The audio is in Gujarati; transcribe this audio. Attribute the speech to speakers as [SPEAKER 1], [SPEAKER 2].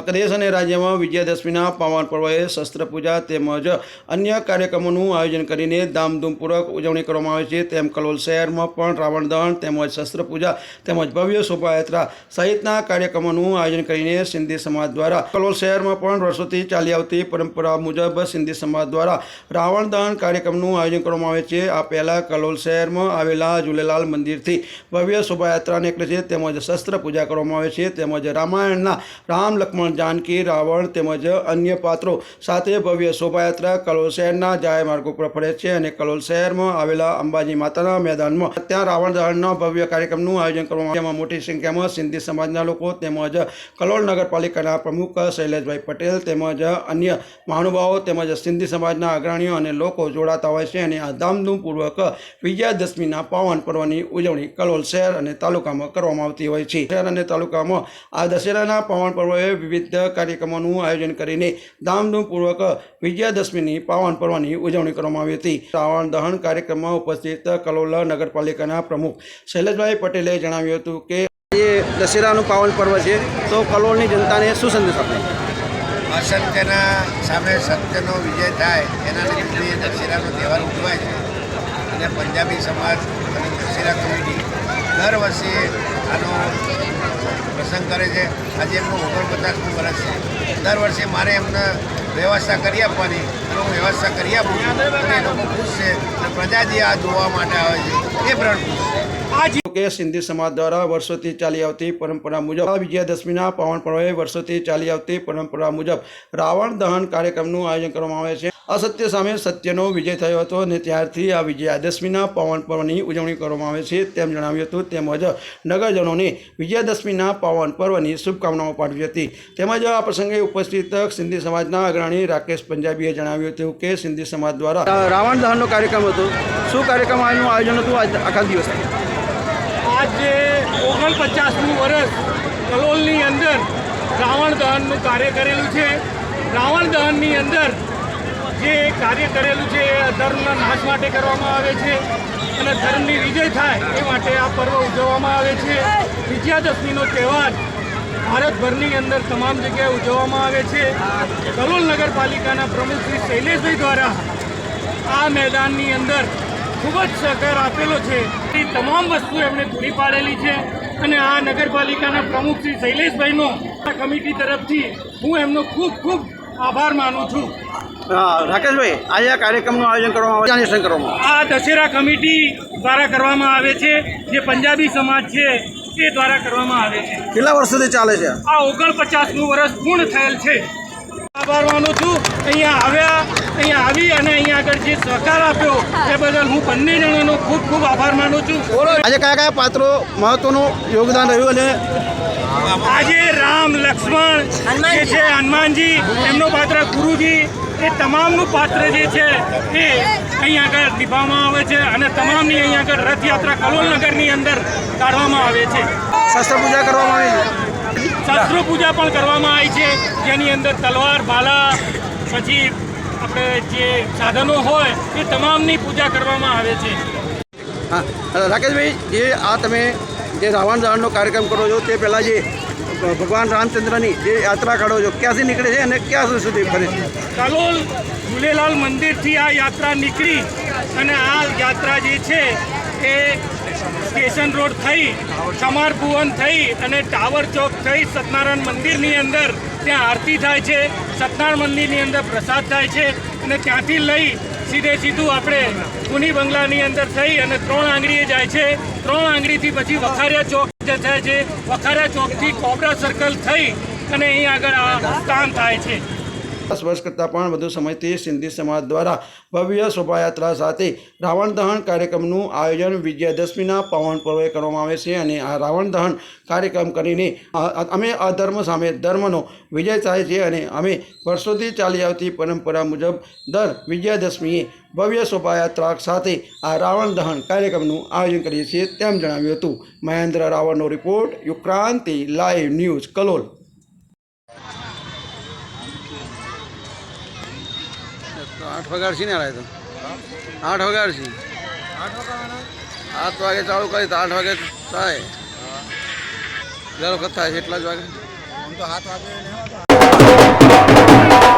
[SPEAKER 1] દેશ અને રાજ્યમાં વિજયાદશમીના પાવન પર્વએ શસ્ત્ર પૂજા તેમજ અન્ય કાર્યક્રમોનું આયોજન કરીને ધામધૂમપૂર્વક ઉજવણી કરવામાં આવે છે। તેમ કલોલ શહેરમાં પણ રાવણ દહન તેમજ શસ્ત્ર પૂજા તેમજ ભવ્ય શોભાયાત્રા સહિતના કાર્યક્રમોનું આયોજન કરીને સિંધી સમાજ દ્વારા કલોલ શહેરમાં પણ વર્ષોથી ચાલી આવતી પરંપરા મુજબ સિંધી સમાજ દ્વારા રાવણ દહન કાર્યક્રમનું આયોજન કરવામાં આવે છે। આ પહેલાં કલોલ શહેરમાં આવેલા ઝૂલેલાલ મંદિરથી ભવ્ય શોભાયાત્રા નીકળે છે તેમજ શસ્ત્ર પૂજા કરવામાં આવે છે તેમજ રામાયણના રામ લક્ષ્મણ जानकी रावण તેમજ अन्य पात्रों સાથે ભવ્ય શોભાયાત્રા કલોલ શહેરના જાહેર માર્ગો પર ફરે છે અને કલોલ શહેરમાં આવેલા અંબાજી માતાના મેદાનમાં ત્યાં રાવણ દહનના ભવ્ય કાર્યક્રમનું આયોજન કરવામાં આવે છે। મોટી સંખ્યામાં સિંધી સમાજના લોકો તેમજ કલોલ નગરપાલિકાના પ્રમુખ શૈલેષભાઈ પટેલ તેમજ અન્ય મહાનુભાવો તેમજ સિંધી સમાજના અગ્રણીઓ અને લોકો જોડાતા હોય છે અને આ ધામધૂમપૂર્વક વિજયાદશમીના પાવન પર્વની ઉજવણી કલોલ શહેર અને તાલુકામાં કરવામાં આવતી હોય છે। શહેર અને તાલુકામાં આ દશેરાના પાવન પર્વએ વિવિધ કાર્યક્રમોનું આયોજન કરીને ધામધૂમપૂર્વક વિજયાદશમીની પાવન પર્વની ઉજવણી કરવામાં આવી હતી। રાવણ દહન કાર્યક્રમમાં ઉપસ્થિત કલોલ નગરપાલિકાના પ્રમુખ શૈલેષભાઈ પટેલે જણાવ્યું હતું કે ये दशેરાનું પાવન પર્વ છે તો કલોલની જનતાને શું સંદેશ આપે?
[SPEAKER 2] અસત્યના સામે સત્યનો વિજય થાય એના લીધે દશેરાનો તહેવાર ઉજવાય છે અને પંજાબી સમાજ અને દશેરા કમિટી દર વર્ષે આનો પ્રસંગ કરે છે। આજે એમનું 49મું વર્ષ છે। દર વર્ષે મારે એમને વ્યવસ્થા કરી આપવાની અને હું વ્યવસ્થા કરી આપું અને એ લોકો ખુશ છે અને પ્રજા જે આ જોવા માટે આવે છે એ પણ ખુશ છે।
[SPEAKER 1] કે સિંધી સમાજ દ્વારા વર્ષોથી ચાલી આવતી પરંપરા મુજબ વિજયાદશમીના પાવન પર્વએ વર્ષોથી ચાલી આવતી પરંપરા મુજબ રાવણ દહન કાર્યક્રમનું આયોજન કરવામાં આવે છે। અસત્ય સામે સત્યનો વિજય થયો હતો અને ત્યારથી આ વિજયાદશમીના પાવન પર્વની ઉજવણી કરવામાં આવે છે તેમ જણાવ્યું હતું। તેમજ નગરજનોને વિજયાદશમીના પાવન પર્વની શુભકામનાઓ પાઠવી હતી। તેમજ આ પ્રસંગે ઉપસ્થિત સિંધી સમાજના અગ્રણી રાકેશ પંજાબીએ જણાવ્યું હતું કે સિંધી સમાજ દ્વારા રાવણ દહનનો કાર્યક્રમ હતો। શું કાર્યક્રમનું આયોજન હતું આખા દિવસ?
[SPEAKER 3] आज 49મું વર્ષ કલોલની અંદર રાવણ દહનનું કાર્ય કરેલું છે। રાવણ દહનની અંદર જે કાર્ય કરેલું છે એ અધર્મના નાશ માટે કરવામાં આવે છે અને ધર્મની વિજય થાય એ માટે આ પર્વ ઉજવવામાં આવે છે। વિજયાદશમીનો તહેવાર ભારતભરની અંદર તમામ જગ્યાએ ઉજવવામાં આવે છે। કલોલ નગરપાલિકાના પ્રમુખ શ્રી શૈલેષભાઈ દ્વારા આ મેદાનની અંદર ખૂબ જ સહકાર આપેલો છે। એ તમામ વસ્તુ એમણે પૂરી પાડેલી છે અને આ નગરપાલિકાના પ્રમુખ શ્રી શૈલેષભાઈનો આ કમિટી તરફથી હું એમનો ખૂબ ખૂબ આભાર માનું છું।
[SPEAKER 1] રાકેશભાઈ, આજે આ કાર્યક્રમનું આયોજન કરવામાં
[SPEAKER 3] આ દશેરા કમિટી દ્વારા કરવામાં આવે છે, જે પંજાબી સમાજ છે એ દ્વારા કરવામાં આવે છે।
[SPEAKER 1] કેટલા વર્ષોથી ચાલે છે?
[SPEAKER 3] આ 49મું વર્ષ પૂર્ણ થયેલ છે। આભાર માનું છું। અહીંયા આવી અને અહીંયા આગળ જે સહકાર આપ્યો એ બદલ હું બંને જણોનો ખૂબ ખૂબ આભાર માનું છું।
[SPEAKER 1] આજે કયા કયા પાત્રો મહત્વનું યોગદાન રહ્યું અને
[SPEAKER 3] આજે રામ લક્ષ્મણ જે છે, હનુમાનજી એમનો પાત્ર, ગુરુજી, એ તમામનું પાત્ર જે છે એ અહીંયા આગળ નિભાવવામાં આવે છે અને તમામની અહીંયા આગળ રથયાત્રા કલોલ નગરની અંદર કાઢવામાં આવે છે।
[SPEAKER 1] શસ્ત્ર પૂજા કરવામાં આવી છે।
[SPEAKER 3] શસ્ત્રો પૂજા પણ કરવામાં આવી છે, જેની અંદર તલવાર, ભાલા, પછી આપણે જે સાધનો હોય એ તમામની પૂજા કરવામાં આવે છે।
[SPEAKER 1] હા રાકેશભાઈ, જે આ તમે જે રાવણ દહનનો કાર્યક્રમ કરો છો તે પહેલાં જે ભગવાન રામચંદ્રની જે યાત્રા કાઢો છો, ક્યાંથી નીકળે છે અને ક્યાં સુધી ફરે છે?
[SPEAKER 3] કલોલ ઝૂલેલાલ મંદિરથી આ યાત્રા નીકળી અને આ યાત્રા જે છે એ સ્ટેશન રોડ થઈ, કમાર ભુવન થઈ અને ટાવર ચોક થઈ સત્યનારાયણ મંદિરની અંદર ત્યાં આરતી થાય છે। સત્યનારાયણ મંદિરની અંદર પ્રસાદ થાય છે અને ત્યાંથી લઈ સીધું આપણે પુની બંગલાની અંદર થઈ અને 3 આંગળીએ જાય છે। 3 આંગળીથી પછી વખારિયા ચોક જાય છે। વખારિયા ચોકથી કોબરા સર્કલ થઈ અને અહીં આગળ આ સ્થાન થાય છે।
[SPEAKER 1] 10 વર્ષ કરતાં પણ વધુ સમયથી સિંધી સમાજ દ્વારા ભવ્ય શોભાયાત્રા સાથે રાવણ દહન કાર્યક્રમનું આયોજન વિજયાદશમીના પાવન પર્વે કરવામાં આવે છે અને આ રાવણ દહન કાર્યક્રમ કરીને અમે અધર્મ સામે ધર્મનો વિજય થાય છે અને અમે વર્ષોથી ચાલી આવતી પરંપરા મુજબ દર વિજયાદશમીએ ભવ્ય શોભાયાત્રા સાથે આ રાવણ દહન કાર્યક્રમનું આયોજન કરીએ છીએ તેમ જણાવ્યું હતું। મહેન્દ્ર રાવળનો report, Yukranti live news, Kalol. 8 વાગ્યા છે ને આવ્યા તો 8 વાગ્યા છે 7 વાગે ચાલુ કરી તો 8 વાગે થાય દર વખત થાય છે એટલા જ વાગે।
[SPEAKER 3] દરમિયાન